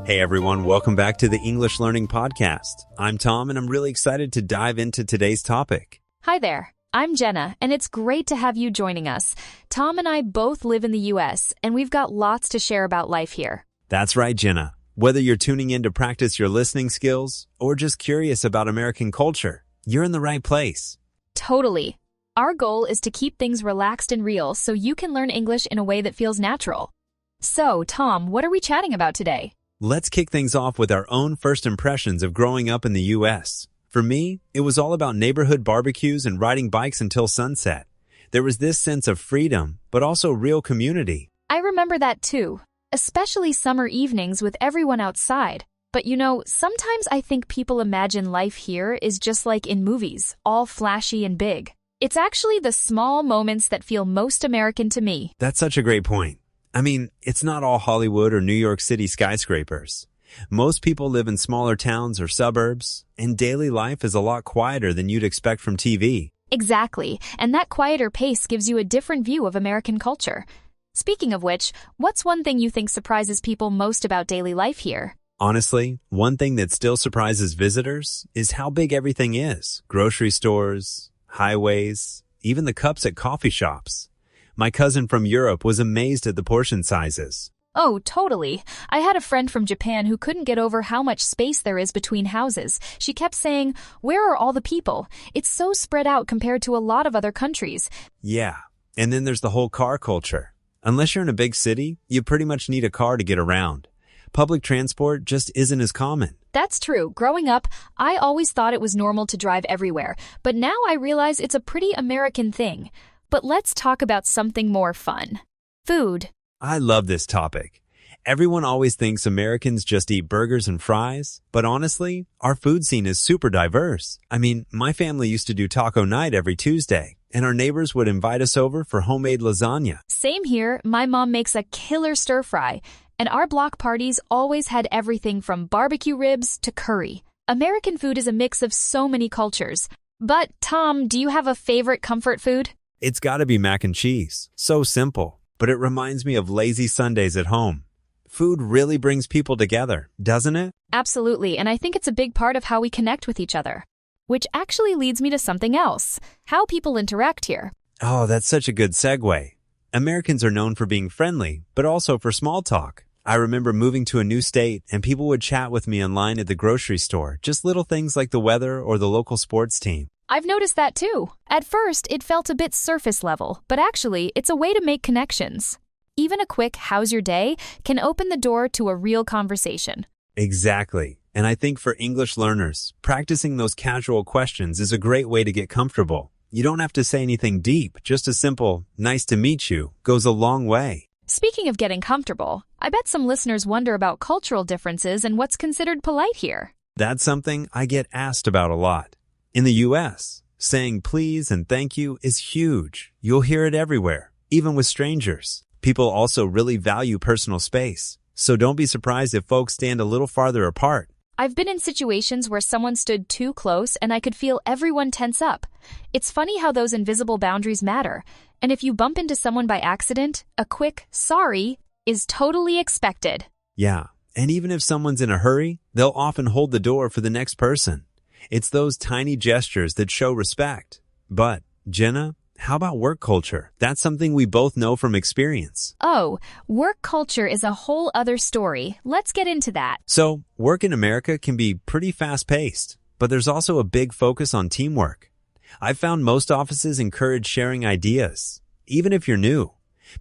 Hey everyone, welcome back to the English Learning Podcast. I'm Tom and I'm really excited to dive into today's topic. Hi there, I'm Jenna, and it's great to have you joining us. Tom and I both live in the US, and we've got lots to share about life here. That's right, Jenna. Whether you're tuning in to practice your listening skills or just curious about American culture, you're in the right place. Totally. Our goal is to keep things relaxed and real so you can learn English in a way that feels natural. So, Tom, what are we chatting about today? Let's kick things off with our own first impressions of growing up in the US. For me, it was all about neighborhood barbecues and riding bikes until sunset. There was this sense of freedom, but also real community. I remember that too, especially summer evenings with everyone outside. But sometimes I think people imagine life here is just like in movies, all flashy and big. It's actually the small moments that feel most American to me. That's such a great point. I mean, it's not all Hollywood or New York City skyscrapers. Most people live in smaller towns or suburbs, and daily life is a lot quieter than you'd expect from TV. Exactly, and that quieter pace gives you a different view of American culture. Speaking of which, what's one thing you think surprises people most about daily life here? Honestly, one thing that still surprises visitors is how big everything is. Grocery stores, highways, even the cups at coffee shops. My cousin from Europe was amazed at the portion sizes. Oh, totally. I had a friend from Japan who couldn't get over how much space there is between houses. She kept saying, "Where are all the people? It's so spread out compared to a lot of other countries." Yeah, and then there's the whole car culture. Unless you're in a big city, you pretty much need a car to get around. Public transport just isn't as common. That's true. Growing up, I always thought it was normal to drive everywhere, but now I realize it's a pretty American thing. But let's talk about something more fun. Food. I love this topic. Everyone always thinks Americans just eat burgers and fries, but honestly, our food scene is super diverse. I mean, my family used to do taco night every Tuesday, and our neighbors would invite us over for homemade lasagna. Same here. My mom makes a killer stir fry, and our block parties always had everything from barbecue ribs to curry. American food is a mix of so many cultures. But, Tom, do you have a favorite comfort food? It's gotta be mac and cheese. So simple, but it reminds me of lazy Sundays at home. Food really brings people together, doesn't it? Absolutely, and I think it's a big part of how we connect with each other. Which actually leads me to something else, how people interact here. Oh, that's such a good segue. Americans are known for being friendly, but also for small talk. I remember moving to a new state and people would chat with me in line at the grocery store, just little things like the weather or the local sports team. I've noticed that too. At first, it felt a bit surface level, but actually, it's a way to make connections. Even a quick "how's your day" can open the door to a real conversation. Exactly. And I think for English learners, practicing those casual questions is a great way to get comfortable. You don't have to say anything deep. Just a simple, "nice to meet you," goes a long way. Speaking of getting comfortable, I bet some listeners wonder about cultural differences and what's considered polite here. That's something I get asked about a lot. In the US, saying please and thank you is huge. You'll hear it everywhere, even with strangers. People also really value personal space, so don't be surprised if folks stand a little farther apart. I've been in situations where someone stood too close and I could feel everyone tense up. It's funny how those invisible boundaries matter. And if you bump into someone by accident, a quick "sorry" is totally expected. Yeah, and even if someone's in a hurry, they'll often hold the door for the next person. It's those tiny gestures that show respect. But, Jenna, how about work culture? That's something we both know from experience. Oh, work culture is a whole other story. Let's get into that. So, work in America can be pretty fast-paced, but there's also a big focus on teamwork. I've found most offices encourage sharing ideas, even if you're new.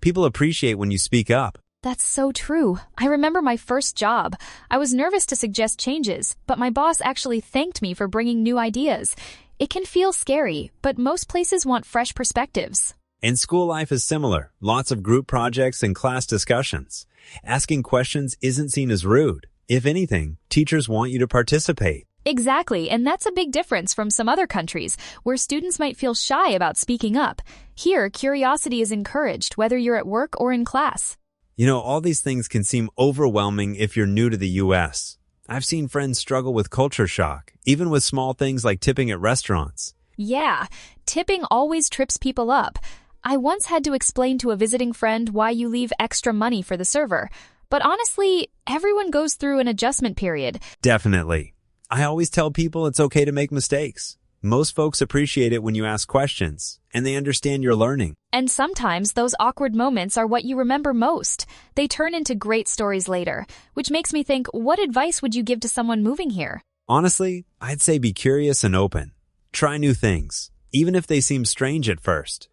People appreciate when you speak up. That's so true. I remember my first job. I was nervous to suggest changes, but my boss actually thanked me for bringing new ideas. It can feel scary, but most places want fresh perspectives. And school life is similar. Lots of group projects and class discussions. Asking questions isn't seen as rude. If anything, teachers want you to participate. Exactly, and that's a big difference from some other countries, where students might feel shy about speaking up. Here, curiosity is encouraged, whether you're at work or in class. You know, all these things can seem overwhelming if you're new to the US. I've seen friends struggle with culture shock, even with small things like tipping at restaurants. Yeah, tipping always trips people up. I once had to explain to a visiting friend why you leave extra money for the server, But honestly, everyone goes through an adjustment period. Definitely. I always tell people it's okay to make mistakes. Most folks appreciate it when you ask questions, and they understand you're learning. And sometimes those awkward moments are what you remember most. They turn into great stories later, which makes me think, what advice would you give to someone moving here? Honestly, I'd say be curious and open. Try new things, even if they seem strange at first.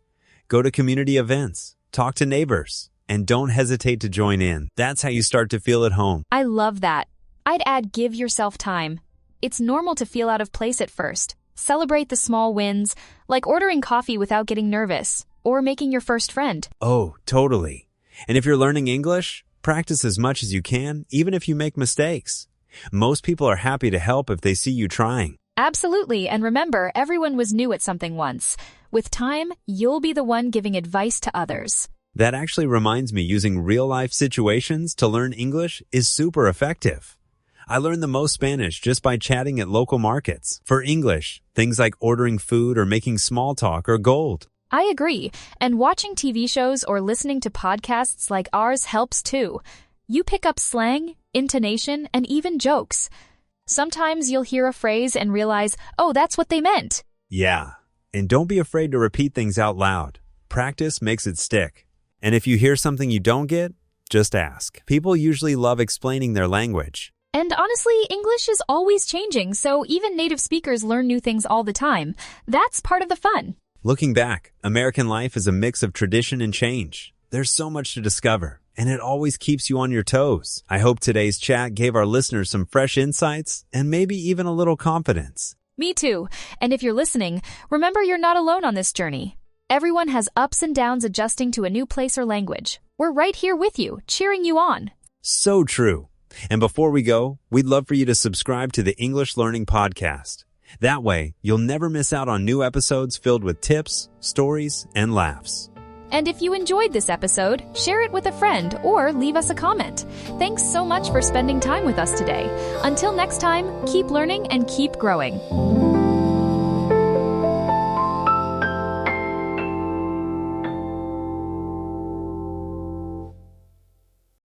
Go to community events, talk to neighbors, and don't hesitate to join in. That's how you start to feel at home. I love that. I'd add give yourself time. It's normal to feel out of place at first. Celebrate the small wins, like ordering coffee without getting nervous, or making your first friend. Oh, totally. And if you're learning English, practice as much as you can, even if you make mistakes. Most people are happy to help if they see you trying. Absolutely, and remember, everyone was new at something once. With time, you'll be the one giving advice to others. That actually reminds me, using real-life situations to learn English is super effective. I learned the most Spanish just by chatting at local markets. For English, things like ordering food or making small talk are gold. I agree, and watching TV shows or listening to podcasts like ours helps too. You pick up slang, intonation, and even jokes. Sometimes you'll hear a phrase and realize, oh, that's what they meant. Yeah, and don't be afraid to repeat things out loud. Practice makes it stick. And if you hear something you don't get, just ask. People usually love explaining their language. And honestly, English is always changing, so even native speakers learn new things all the time. That's part of the fun. Looking back, American life is a mix of tradition and change. There's so much to discover, and it always keeps you on your toes. I hope today's chat gave our listeners some fresh insights and maybe even a little confidence. Me too. And if you're listening, remember you're not alone on this journey. Everyone has ups and downs adjusting to a new place or language. We're right here with you, cheering you on. So true. And before we go, we'd love for you to subscribe to the English Learning Podcast. That way, you'll never miss out on new episodes filled with tips, stories, and laughs. And if you enjoyed this episode, share it with a friend or leave us a comment. Thanks so much for spending time with us today. Until next time, keep learning and keep growing.